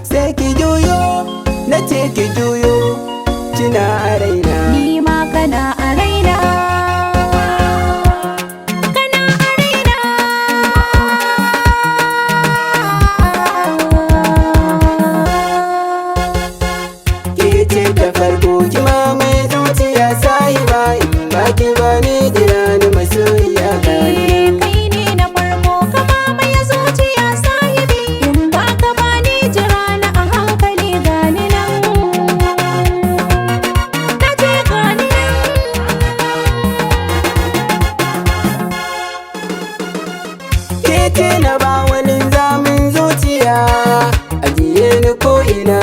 sai ki juyo, na ce ki juyo, kina a raina. Ni ma kana a raina, kana a raina. Kece ta farko kima mai zuciya sahiba, in ba ki ba ni jira ni masoyiya gani. Kai ne na farko kama mai zuciya sahibi, in ba ka ba ni jira na a hankali gani nan, na ce gani nan. Kece na ba wani zamin zuciya, ajiye ni ko ina